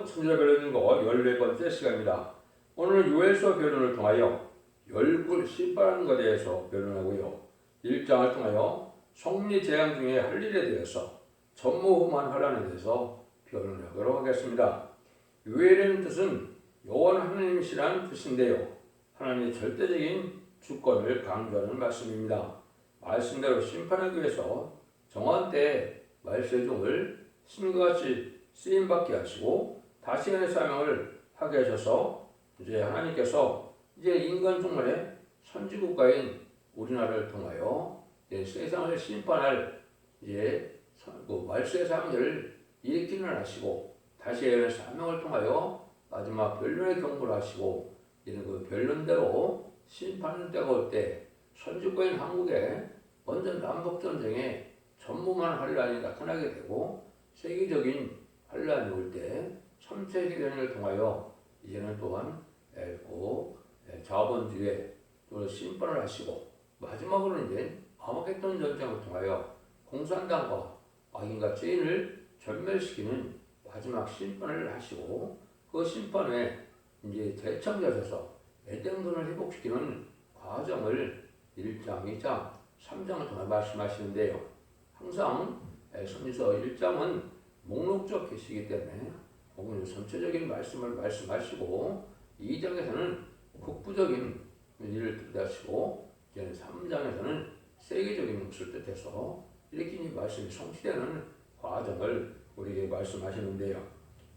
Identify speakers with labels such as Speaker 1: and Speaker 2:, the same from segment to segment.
Speaker 1: 선지자 변론인고 14번째 시간입니다. 오늘은 요엘서 변론을 통하여 열국을 심판하는 것에 대해서 변론하고요. 1장을 통하여 성리 재앙 중에 할 일에 대해서 전무후무한 환란에 대해서 변론하도록 하겠습니다. 요엘이라는 뜻은 여호와 하나님이시라는 뜻인데요. 하나님의 절대적인 주권을 강조하는 말씀입니다. 말씀대로 심판하기 위해서 정한 때에 말세종을 신과 같이 쓰임받게 하시고 다시 하나님의 사명을 하게 하셔서 이제 하나님께서 이제 인간 종말의 선지국가인 우리나라를 통하여 이제 세상을 심판할 이제 그 말세 사명을 일으키는 하시고 다시 하나님의 사명을 통하여 마지막 변론의 경고를 하시고 이런 그 변론대로 심판의 때가 올 때 선지국가인 한국에 먼저 남북전쟁에 전무한 환란이 나타나게 되고 세계적인 환란이 올 때 3차 세계대전을 통하여 이제는 또한 자본주의에 또 심판을 하시고 마지막으로는 이제 아마겟돈 전쟁을 통하여 공산당과 악인과 죄인을 전멸시키는 마지막 심판을 하시고 그 심판에 이제 대청자셔서 에덴동을 회복시키는 과정을 1장, 2장, 3장을 통해 말씀하시는데요. 항상 선지서 1장은 목록적 계시이기 때문에 전체적인 말씀을 말씀하시고 2장에서는 국부적인 일을 뜻하시고 3장에서는 세계적인 것을 뜻해서 이렇게 이 말씀이 성취되는 과정을 우리에게 말씀하시는데요.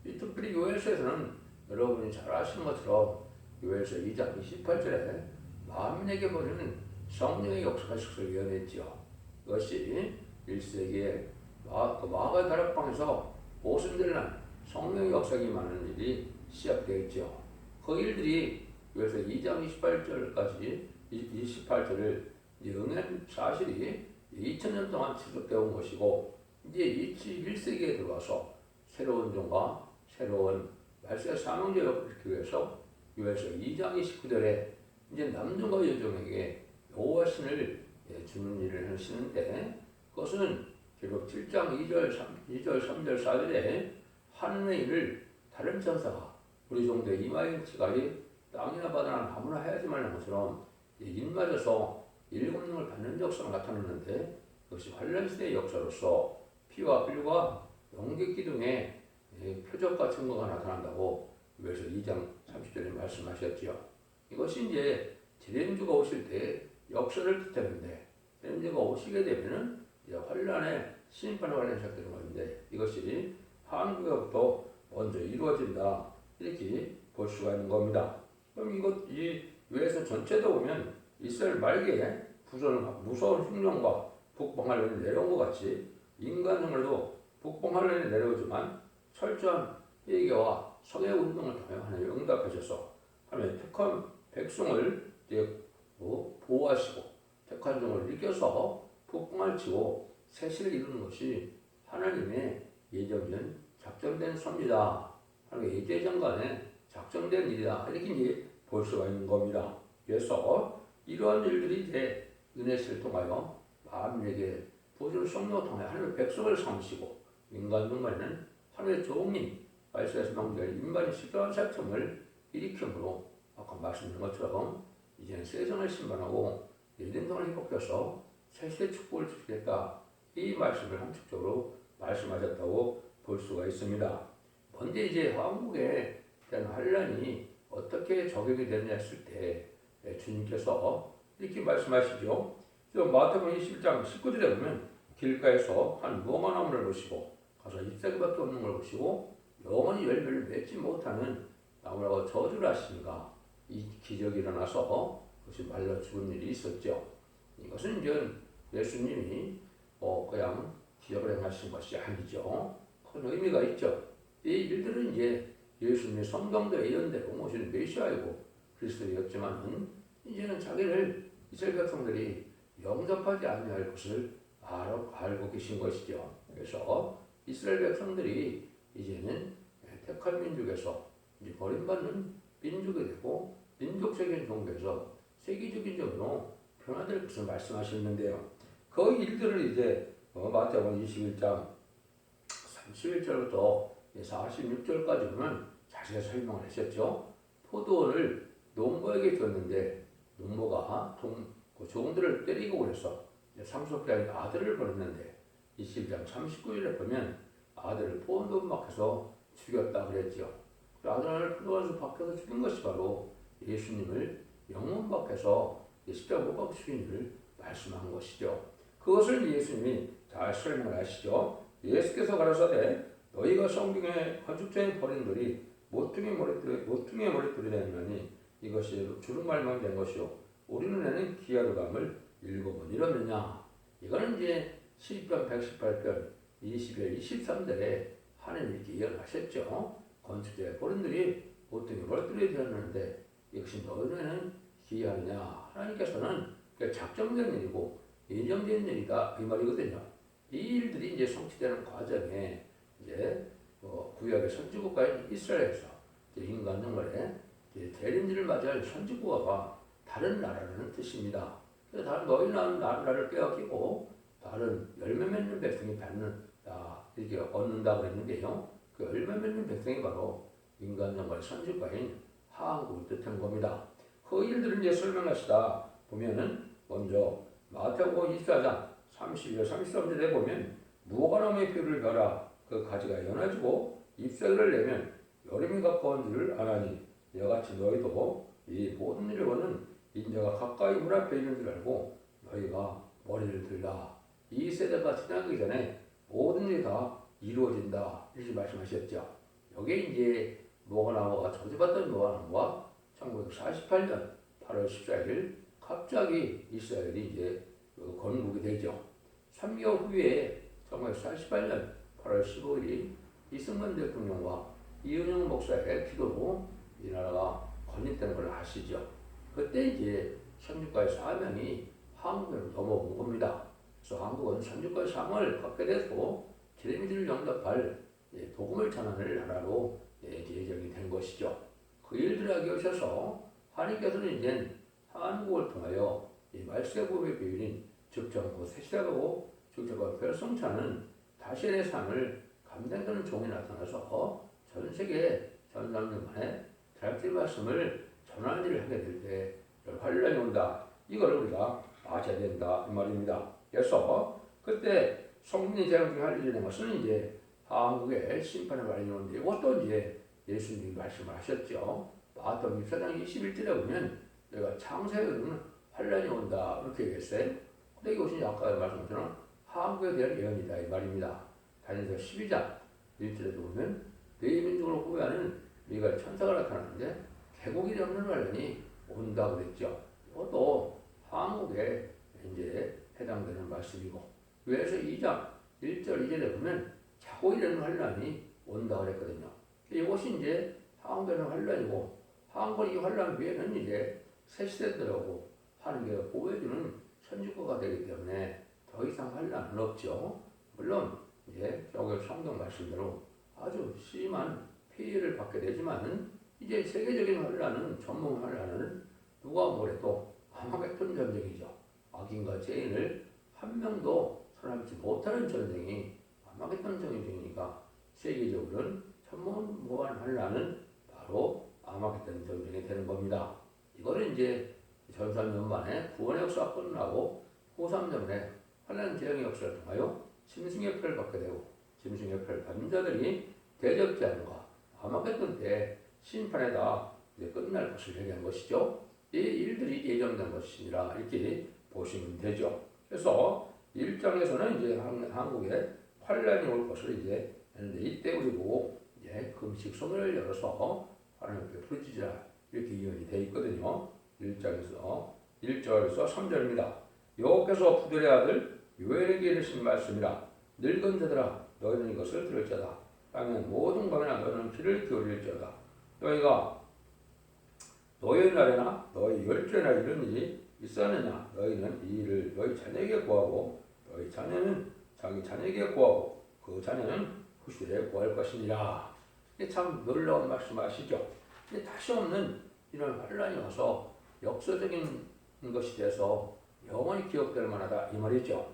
Speaker 1: 이 특별히 요엘서에서는 여러분이 잘 아시는 것처럼 요엘서 2장 28절에 만민에게 보이는 성령의 역사가 식을 예언했지요. 이것이 1세기에 마가 다락방에서 오순절 날 성령의 역사가 임하는 일이 시작되어 있죠. 그 일들이 그래서 2장 28절까지 28절을 응한 사실이 2000년 동안 지속되어 온 것이고 이제 21세기에 들어와서 새로운 종과 새로운 말세 사명제를 이루기 위해서 요엘서 2장 29절에 이제 남종과 여종에게 여호와 신을 주는 일을 하시는데 그것은 결국 7장 2절, 3절, 4절에 하늘의 일을 다른 천사가 우리 정도의 이마일치까지 땅이나 바다나 아무나 해야지 말는 것처럼 일맞아서 일곱능을 받는 역사가 나타나는데 그것이 환란시대의 역사로서 피와 불과 용객기 등의 표적과 증거가 나타난다고 그래서 2장 30절에 말씀하셨지요. 이것이 이제 재림주가 오실 때 역사를 뜻하는데 재림주가 오시게 되면은 환란의 심판 환란이 시작되는 것인데 이것이 한국에부터 먼저 이루어진다 이렇게 볼 수가 있는 겁니다. 그럼 이 요엘서 전체도 보면 이스라엘 말기에 무서운 흉령과 북방할란이 내려온 것 같이 인간정말도 북방할란이 내려오지만 철저한 회개와 성애 운동을 통해 하나님 응답하셔서 하나님의 택한 백성을 보호하시고 택한 종을 이겨서 북방을 치고 세실을 이루는 것이 하나님의 예정된 작정된 섭니다. 하나님의 예정간에 작정된 일이다. 이렇게 이제 볼 수가 있는 겁니다. 그래서 이러한 일들이 이제 은혜를 통하여 만민에게 부어주는 성령을 통해 하나님의 백성을 삼으시고 인간 중간에는 하나님의 종인 말씀에서 명절 인간의 시끄러운 사청을 일으킴으로 아까 말씀드린 것처럼 이제는 세상을 심판하고 예den성을 회복해서 새시대 축복을 주시겠다. 이 말씀을 함축적으로 말씀하셨다고 볼 수가 있습니다. 먼저 이제 한국에 대한 환란이 어떻게 적용이 되느냐 했을 때 주님께서 이렇게 말씀하시죠. 마태복음 21장 19절에 보면 길가에서 한 무화과 나무를 보시고 가서 잎사귀밖에 없는 걸 보시고 영원히 열매를 맺지 못하는 나무라고 저주를 하시니까 이 기적이 일어나서 그것이 말라 죽은 일이 있었죠. 이것은 이제 예수님이 그냥 기적을 행하신 것이 아니죠. 큰 의미가 있죠. 이 일들은 이제 예수님의 성경도 예언대로 오시는 메시아이고 그리스도였지만은 이제는 자기를 이스라엘 백성들이 영접하지 아니할 것을 알고 계신 것이죠. 그래서 이스라엘 백성들이 이제는 택한 민족에서 이제 버림받는 민족이 되고 민족적인 종교에서 세계적인 종교로 변화될 것을 말씀하시는데요. 그 일들을 이제 마태복음 21장 31절부터 46절까지 보면 자세히 설명을 하셨죠. 포도원을 농부에게 줬는데 농부가 그 종들을 때리고 그래서 상속자인 아들을 버렸는데 21장 39절에 보면 아들을 포도원 밖에서 죽였다 그랬죠. 그 아들을 포도원에서 밖에서 죽인 것이 바로 예수님을 영문 밖에서 십자가 못 박혀 죽인 일을 말씀한 것이죠. 그것을 예수님이 잘 설명하시죠. 예수께서 가라사대 너희가 성경에 건축자인 버린들이 모퉁이 머릿돌이 되느니 이것이 주름말만 된 것이요 우리 눈에는 기아르감을 읽어본 이러느냐. 이거는 이제 시편 118편 20절 23절에 하나님 이렇게 예언하셨죠. 건축자의 버린들이 모퉁이 머릿돌이 되었는데 이것이 너희 눈에는 기이하느냐. 하나님께서는 작정된 일이고 예정된 일이다 이 말이거든요. 이 일들이 이제 성취되는 과정에 이제 구약의 선지국가인 이스라엘에서 인간 영혼에 대림지를 맞이할 선지국가가 다른 나라라는 뜻입니다. 그래서 다른 너희 나라를 빼앗기고 다른 열매 맺는 백성이 받는다 이렇게 얻는다 그랬는데요. 그 열매 맺는 백성이 바로 인간 영혼의 선지국가인 한국을 뜻한 겁니다. 그 일들을 이제 설명하시다 보면은 먼저 마태복음 24장 32절 33절에 보면 무화과나무의 표를 벼라 그 가지가 연해지고 잎사귀를 내면 여름이 가까운 줄을 아나니 이같이 너희도 이 모든 일을 보는 인자가 가까이 문 앞에 있는 줄 알고 너희가 머리를 들라. 이 세대가 지나기 전에 모든 일이 다 이루어진다 이렇게 말씀하셨죠. 여기에 이제 무화과나무가 저주받던 무화과나무가 1948년 8월 14일 갑자기 이스라엘이 이제 건국이 되죠. 3개월 후에 1948년 8월 15일이 이승만 대통령과 이은영 목사의 기도로 이 나라가 건립되는 걸 아시죠. 그때 이제 선주과의 사명이 한국으로 넘어온 겁니다. 그래서 한국은 선주과의 사명을 갖게 돼서 기레미들을 영접할 복음을 전하는 나라로 예정이 된 것이죠. 그 일들을 하기 위해서 하나님께서는 이제 한국을 통하여 이 말세복음의 비밀인 즉정하고 세시하고 즉정하고 별성차는 다시의 삶을 감당하는 종이 나타나서 전 세계 전 사람들 만에 대학교 말씀을 전하는 일을 하게 될 때 환란이 온다. 이걸 우리가 아셔야 된다 이 말입니다. 그래서 그때 성민이 제공할 일이라는 것은 이제 한국의 심판을 말해주는데 이것도 이제 예수님이 말씀을 하셨죠. 마태복음 24장 21절에 보면 내가 창세에 이르면 환란이 온다 이렇게 얘기했어요. 근데 이것이 아까 말씀드린 한국에 대한 예언이다 이 말입니다. 다니엘서 12장 1절에도 보면 네 민족을 후회하는 미가엘 천사가 나타나는데 개고기 없는 환란이 온다고 그랬죠. 이것도 한국에 이제 해당되는 말씀이고 요에서 2장 1절 2절에 보면 자고 일어나는 환란이 온다고 그랬거든요. 이것이 이제 한국에는 환란이고 한국이 환란 위에는 이제 새 시대 들어오고 하나님께서 보호해주는 선지국가가 되기 때문에 더 이상 환란은 없죠. 물론 이제 여기 성경 말씀대로 아주 심한 피해를 받게 되지만은 이제 세계적인 환란은 전문 환란은 누가 뭐래도 아마겟돈 전쟁이죠. 악인과 죄인을 한 명도 살아남지 못하는 전쟁이 아마겟돈 전쟁이니까 세계적으로는 전무한 환란은 바로 아마겟돈 전쟁이 되는 겁니다. 이거는 이제 전산년 만에 구원의 역사가 끝나고 후3년에 환란 재앙의 역사를 통하여 짐승의 표를 받게 되고 짐승의 표를 받는 자들이 대적제한과 아마겟돈 때 심판에다 끝날 것을 얘기한 것이죠. 이 일들이 예정된 것이니라 이렇게 보시면 되죠. 그래서 1장에서는 이제 한국에 환란이 올 것을 이제 했는데 이때 우리 보고 이제 금식 소문을 열어서 하나님께 부르짖으라 이렇게 예언이 되어 있거든요. 1장에서 1절에서 3절입니다. 여호와께서 부들의 아들 요엘에게 이르신 말씀이라 늙은 자들아 너희는 이것을 들을지어다. 땅의 모든 광야나 너희는 귀를 기울일지어다. 너희가 너희 날에나 너희 열조나 이런 일이 있었느냐. 너희는 이 일을 너희 자녀에게 구하고 너희 자녀는 자기 자녀에게 구하고 그 자녀는 후시에 구할 것이니라. 이게 참 놀라운 말씀 아시죠? 다시 없는 이런 환란이 와서 역사적인 것이 돼서 영원히 기억될 만하다 이 말이죠.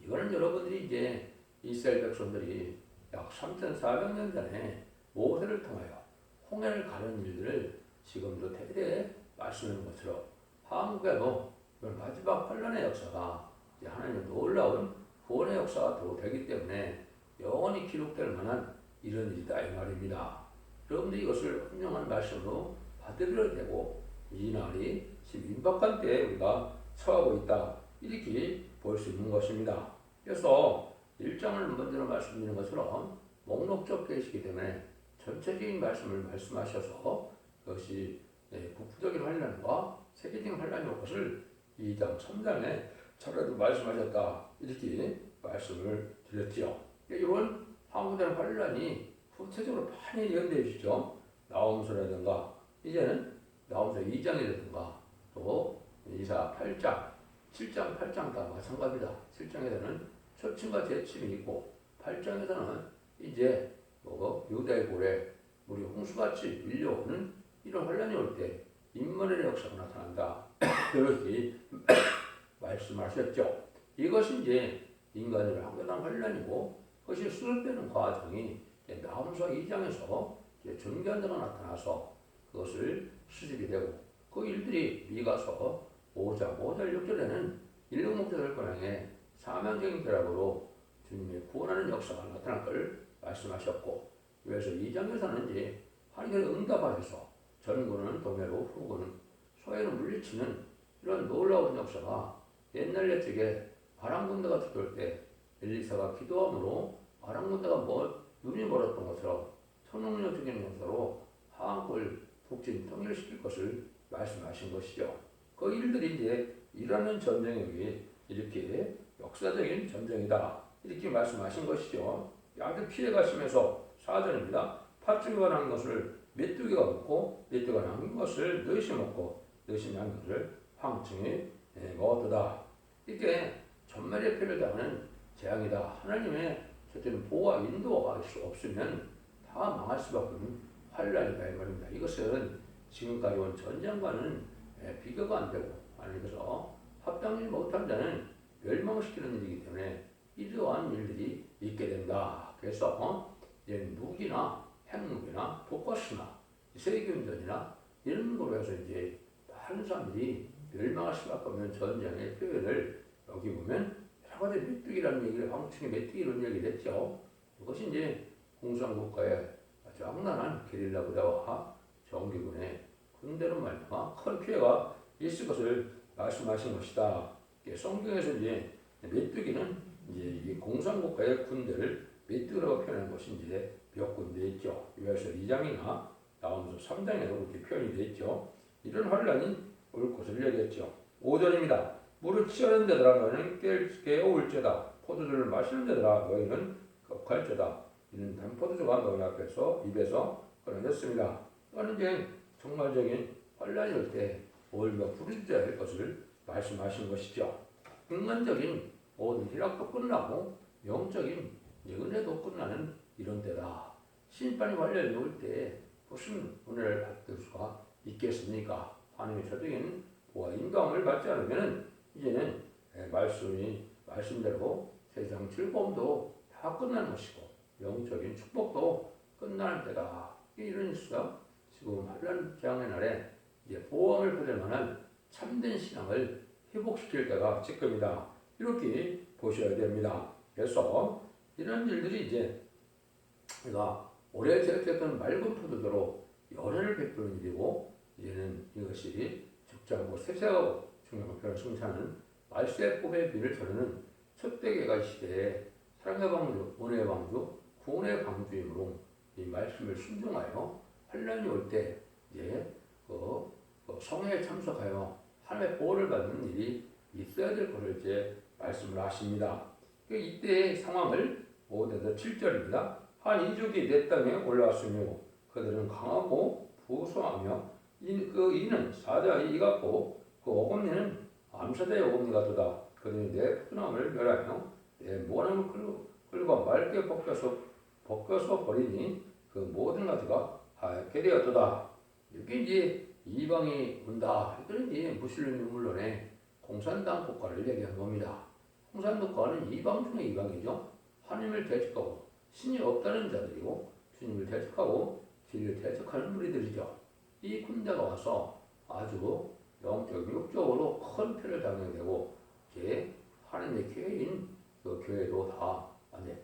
Speaker 1: 이거는 여러분들이 이제 이스라엘 백성들이 약 3,400년 전에 모세를 통하여 홍해를 가는 일들을 지금도 대대 말씀하는 것처럼 한국에도 마지막 환란의 역사가 하나님의 놀라운 구원의 역사가 또 되기 때문에 영원히 기록될 만한 이런 일이다 이 말입니다. 여러분들 이것을 훌륭한 말씀으로 받아들여야 되고 이 날이 지금 임박한 때에 우리가 처하고 있다 이렇게 볼 수 있는 것입니다. 그래서 일장을 먼저 말씀드리는 것처럼 목록적 계시기 때문에 전체적인 말씀을 말씀하셔서 그것이 국부적인 환란과 세계적인 환란이 올 것을 2장 3장에 차례로 말씀하셨다 이렇게 말씀을 드렸지요. 이런 한국의 환란이 구체적으로 많이 예언되어 있죠. 나홈서라든가 이제는 나홈서 2장이라든가 또 이사 8장 7장 8장 다 마찬가지다. 7장에서는 초침과 재침이 있고 8장에서는 이제 유다의 고래 우리 홍수같이 밀려오는 이런 환란이 올 때 인문의 역사가 나타난다. 이렇게 말씀하셨죠. 이것이 이제 인간을 한계단 환란이고 그것이 수습되는 과정이 나홈서 2장에서 전견자가 나타나서 그것을 수습이 되고 그 일들이 미가서 5장 5절 6절에는 일곱목자들 권양의 사명적인 결합으로 주님의 구원하는 역사가 나타날 걸 말씀하셨고 그래서 2장에서는 이제 하나님의 응답하셔서 전군은 동해로 후군은 소해로 물리치는 이런 놀라운 역사가 옛날 옛적에 아람군대가 들어올 때 엘리사가 기도함으로 아람군대가 눈이 멀었던 것처럼 천능력적인 역사로 한국을 북진 통일시킬 것을 말씀하신 것이죠. 그 일들이 이제 일하는 전쟁이 이렇게 역사적인 전쟁이다 이렇게 말씀하신 것이죠. 아주 피해가 심해서 4절입니다. 팥죽이가 난 것을 메뚜기가 먹고 메뚜기가 난 것을 너희시 먹고 너희시 난 것을 황충이 먹었다. 이게 전멸의 피를 당하는 재앙이다. 하나님의 첫째는 보호와 인도가 없으면 다 망할 수밖에 없는 환란이다 이 말입니다. 이것은 지금까지 온 전쟁과는 비교가 안 되고 하나님께서 합당하지 못한 자는 멸망시키는 일이기 때문에 이러한 일들이 있게 된다. 그래서 무기나 핵무기나 독가스나 세계운전이나 이런 거로 해서 이제 많은 사람들이 멸망할 수밖에 없는 전쟁의 표현을 여기 보면 여러 가지 메뚜기라는 얘기를 황충의 메뚜기 이런 얘기를 했죠. 이것이 이제 공산국가의 아주 악랄한 게릴라 부대와 정규군의 군대로 말미암아 큰 피해가 있을 것을 말씀하신 것이다. 성경에서 이제 메뚜기는 이제 공산국가의 군대를 메뚜기라고 표현한 것이 이제 몇 군데 있죠. 그래서 2장이나 나오면서 3장에도 그렇게 표현이 되어 있죠. 이런 환란이 올 것을 얘기했죠. 5절입니다. 물을 취하는 데더라 너희는 깨어올죄다. 포도주를 마시는 데더라 너희는 겁할죄다. 이는 단포도주가 너희 앞에서 입에서 끊어졌습니다. 이거는 이제 정말적인 환란이 올 때 우리가 부르짖어야 할 것을 말씀하신 것이죠. 인간적인 모든 희락도 끝나고 영적인 은혜도 끝나는 이런 때다. 심판이 관련이 올 때 무슨 은혜를 받을 수가 있겠습니까? 하나님의 저적인 보호와 인도함을 받지 않으면 이제는 말씀대로 세상 즐거움도 다 끝나는 것이고 영적인 축복도 끝나는 때다. 이런 수가 지금 환란 재앙의 날에 이제 보험을 받을 만한 참된 신앙을 회복시킬 때가 지금이다. 이렇게 보셔야 됩니다. 그래서 이런 일들이 이제 우리가 올해 제작했던 맑은 포도주로 연애를 베푸는 일이고 이제는 이것이 적자고 세세하고 중요한 표현을 승차하는 말세의 꿈의 비를 전하는 첫대개가 시대에 사랑의 방주, 은혜의 방주, 구원의 방주이므로 이 말씀을 순종하여 환란이 올 때 이제 성회에 참석하여 하나님의 보호를 받는 일이 있어야 될 것을 이제 말씀을 하십니다. 이때의 상황을 5절에서 7절입니다. 한 이족이 내 땅에 올라왔으며 그들은 강하고 부수하며 이는 사자의 이 같고 그 어금니는 암사자의 어금니 같도다. 그들이 내 푸른함을 멸하며 내 모함을 끌고 맑게 벗겨서 버리니 그 모든 가지가 하얗게 되었도다. 여기 이제 이방이 온다. 이거는 이제 무슬림 물론의 공산당 국가를 얘기한 겁니다. 공산당 국가는 이방 중의 이방이죠. 하나님을 대적하고 신이 없다는 자들이고 주님을 대적하고 진리를 대적하는 무리들이죠. 이 군대가 와서 아주 영적, 육적으로 큰 피해를 당하게 되고 이제 하나님의 교회인 그 교회도 다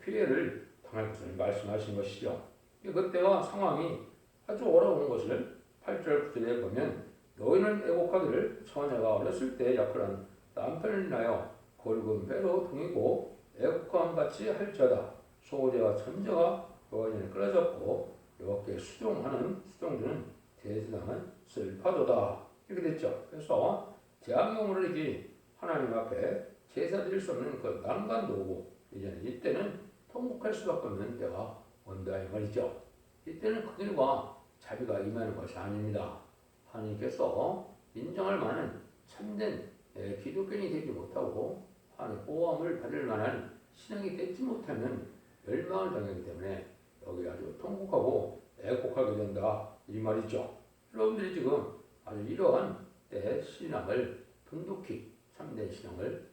Speaker 1: 피해를 당할 것을 말씀하신 것이죠. 그때와 상황이 아주 어려운 것을 8절 9절에 보면 너희는 애곡하기를 처녀가 어렸을 때 약혼한 남편을 인하여 굵은 배로 동이고 애곡함같이 할지어다. 소재와 천재가 여호와께 끊어졌고 여호와께 수종하는 수종들은 대지당한 슬파도다. 이렇게 됐죠. 그래서 재앙용으로 이제 하나님 앞에 제사 드릴 수 없는 그 난간도 오고 이때는 통곡할 수밖에 없는 때가 온다 이 말이죠. 이때는 그들과 자비가 임하는 것이 아닙니다. 하나님께서 인정할 만한 참된 기독교인이 되지 못하고 하나님의 보호함을 받을 만한 신앙이 되지 못하면 멸망을 당하기 때문에 여기 아주 통곡하고 애곡하게 된다 이 말이죠. 여러분들이 지금 아주 이러한 때 신앙을 돈독히 참된 신앙을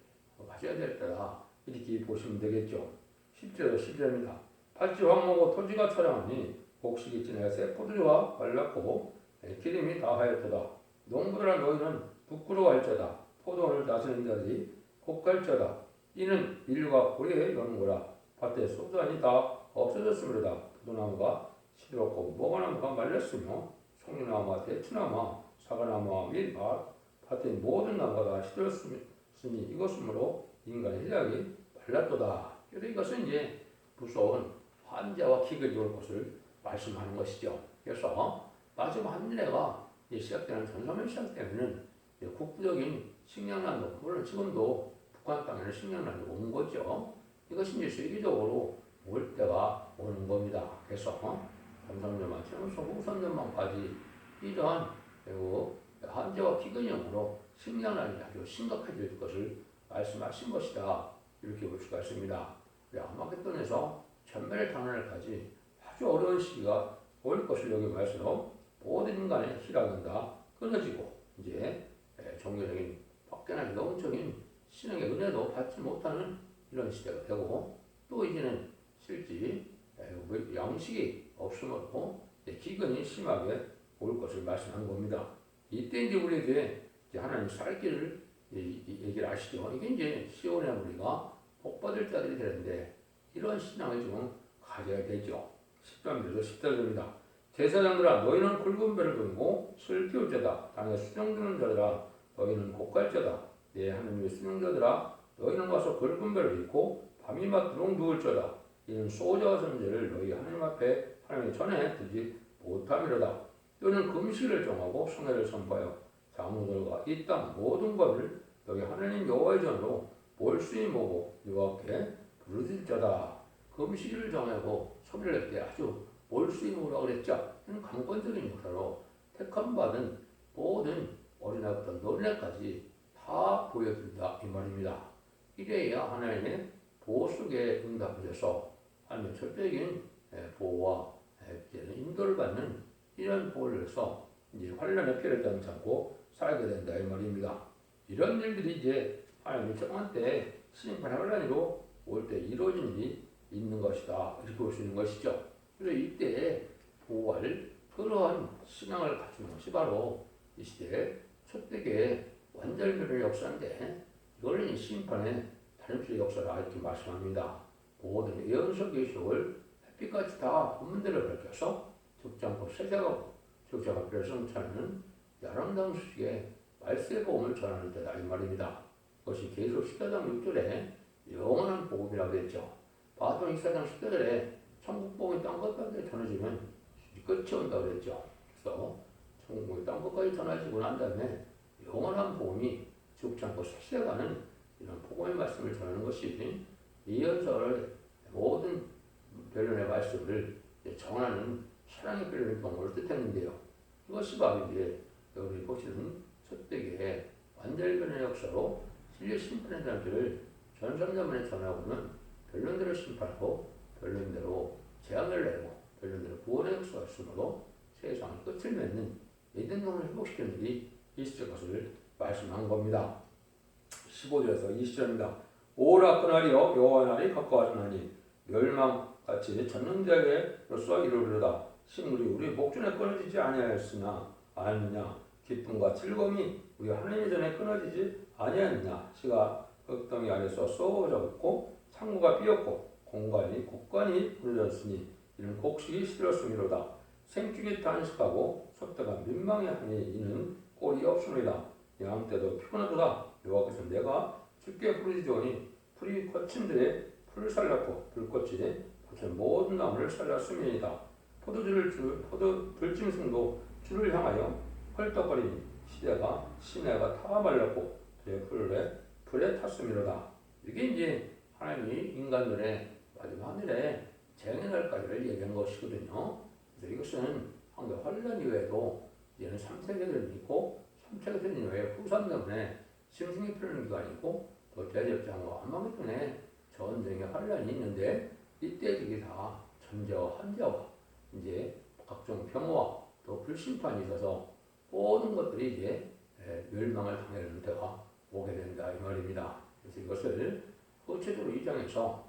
Speaker 1: 가져야 될 때다 이렇게 보시면 되겠죠. 10절 11절입니다. 밭이 황무고 토지가 처량하니 곡식이 지나서 포도주가 말랐고 기름이 다하였도다. 농부들아 너희는 부끄러워할지어다. 포도원을 다스리는 자들이 곡갈지어다. 이는 인류가 고리에 여는 거라. 밭에 소산이 다 없어졌으므로다. 포도나무가 시들었고 모가나무가 말렸으며 송이나무와 대추나무와 사과나무와 및 밭의 모든 나무가 다 시들었으니 이것으므로 인간의 힐약이 말랐도다. 그래서 이것은 이제 무서운 환자와 기근이 올 것을 말씀하는 것이죠. 그래서 마지막 한 일회가 시작되는 전소면 시작되면은 국부적인 식량난도, 물론 지금도 북한 땅에는 식량난이 오는 거죠. 이것이 이제 세계적으로 올 때가 오는 겁니다. 그래서 전소면만 치면서 후선전만까지 이러한 한재와 기근형으로 식량난이 아주 심각해질 것을 말씀하신 것이다. 이렇게 볼 수가 있습니다. 아마겟돈에서 전멸의 단원을까지 아주 어려운 시기가 올 것을 여기 말해서 모든 인간의 희락은 다 끊어지고 이제 종교적인 밖에나 영적인 신앙의 은혜도 받지 못하는 이런 시대가 되고 또 이제는 실제 양식이 없으므로 기근이 심하게 올 것을 말씀한 겁니다. 이때 이제 우리에게 하나님 살 길을 얘기를 아시죠? 이게 이제 시온의 우리가 복받을 자들이 되는데 이런 신앙을 지금 가져야 되죠. 10절에서 10절입니다. 제사장들아 너희는 굵은 배를 들고 슬피 울자다. 땅에 수정드는 자들아 너희는 곡갈자다. 내 하나님의 수명자들아 너희는 와서 굵은 배를 입고 밤이 맞도록 누울자다. 이는 소자와 선제를 너희 하나님 앞에 하나님의 전에 두지 못함이로다. 너희는 금식을 정하고 성회를 선포하여 장로들과 이 땅 모든 것을 너희 하나님 여호와의 전으로 몰수히 모고 여호와께 부르짖을 자다. 금식을 정하고 성회를 할 때 아주 몰수히 모으라고 그랬죠. 이는 강권적인 역사로 택함받은 모든 어린아이부터 노린아이까지 다 보여준다 이 말입니다. 이래야 하나님의 보호 속에 응답하셔서 하나님의 절대적인 보호와 인도를 받는 이런 보호를 해서 이제 환란의 피해를 당치 않고 살게 된다 이 말입니다. 이런 일들이 이제 하나님의 정한 때 심판의 환란으로 올 때 이루어진 일이 있는 것이다 이렇게 볼 수 있는 것이죠. 그래서 이때 보호할 그러한 신앙을 갖추는 것이 바로 이 시대 초대교회 완전별의 역사인데 이걸 심판의 단일주의 역사라 이렇게 말씀합니다. 모든 예언서 계시록을 햇빛같이 다 본문대로 밝혀서 적지 않고 세세하고 적지 않고 별성차는 야랑당 수식의 말세의 복음을 전하는 때다 이 말입니다. 그것이 계시록 14장 6절에 영원한 복음이라고 했죠. 바하통 24장 10절에 천국 복음이 땅 끝까지 전해지면 끝이 온다고 그랬죠. 그래서 천국 복음이 땅 끝까지 전해지고 난 다음에 영원한 복음이 죽지 않고 세세가는 이런 복음의 말씀을 전하는 것이 예언서를 모든 변론의 말씀을 정하는 사랑의 변론의 경우를 뜻했는데요. 이것이 바로 이제 여러분이 보시는 첫대기의 완전히 변론의 역사로 진리 심판의 단계를 전성자만에 전하고는 변론대로 심판하고 변론대로 재앙을 내고 변론대로 구원의 역사가 있으므로 세상의 끝을 맺는 믿음론을 회복시키는 일이 있을 것을 말씀한 겁니다. 15절에서 20절입니다. 오라 그날이여 여호와 날이 가까워지나니 멸망 같이 전능자에게로서 이르르다. 식물이 우리 목전에 끊어지지 아니하였으나 아니냐. 기쁨과 즐거움이 우리 하나님 전에 끊어지지 아니하였느냐. 시가 흙덩이 안에서 쏘져 있고 창고가 비었고 공간이 곡간이 부러졌으니 이는 곡식이 시들었음이로다. 생축이 단식하고 솥대가 민망해하니 이는 꼴이 없음이다. 양 때도 피곤하도다. 여호와께서 내가 주께 부르짖으니 풀이 거친 데에 풀을 살렸고 불꽃이 밭의 모든 나무를 살렸음이니이다. 포도 들짐승도 주를 향하여 헐떡거리니 시내가 다 말랐고 불에 탔음이로다. 이게 이제 하나님이 인간들의 마지막 하늘에 재앙날까지를 얘기한 것이거든요. 그래서 이것은 한국 환란 이외에도 이제는 3세계들이 있고 3세계들 이외에 후산 때문에 짐승이 필요한 기간이고 또 대접장과 아마겟돈에 전쟁의 환란이 있는데 이때 이게 다 전제와 환제와 이제 각종 병화와 또 불심판이 있어서 모든 것들이 이제 멸망을 당하는 때가 오게 된다 이 말입니다. 그래서 이것을 구체적으로 2장에서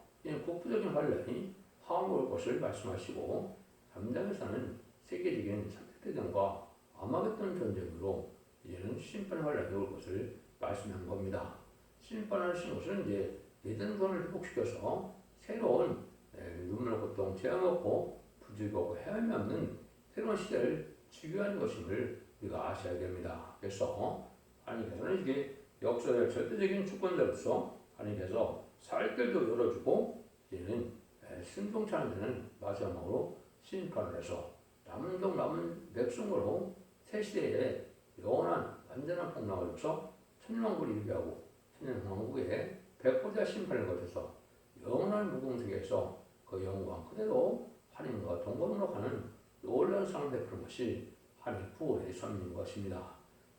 Speaker 1: 국부적인 환란이 항올 것을 말씀하시고 3장에서는 세계적인 상대대전과 아마겟돈 전쟁으로 이제는 심판 환란이 올 것을 말씀한 겁니다. 심판하신 것은 이제 예전권을 회복시켜서 새로운 눈물 고통 재앙없고 부질없고 헤엄이 없는 새로운 시대를 지휘하는 것임을 우리가 아셔야 됩니다. 그래서 하나님께서는 이게 역사의 절대적인 주권자로서 하나님께서 살 길도 열어주고 이제는 순종치 않은 데는 마지막으로 심판을 해서 남은 백성으로 새 시대에 영원한 완전한 폭락을 줘서 천년왕국을 이루게 하고 천년왕국의 백보자 심판을 거쳐서 영원한 무궁세계에서 그 영광 그대로 하나님과 동거로 가는 놀라운 상을 베푸는 것이 하나님 구원의 선민인 것입니다.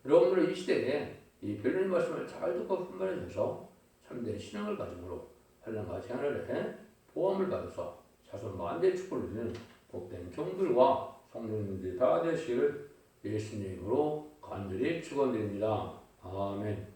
Speaker 1: 여러분들은 이 시대에 이 별님 말씀을 잘 듣고 분별해 주셔서 참된 신앙을 가짐으로 환난과 재난을 해 보험을 받아서 자손 만대의 축복을 누리는 복된 종들과 성도님들이 다 되시기를 예수님으로 간절히 축원드립니다. 아멘.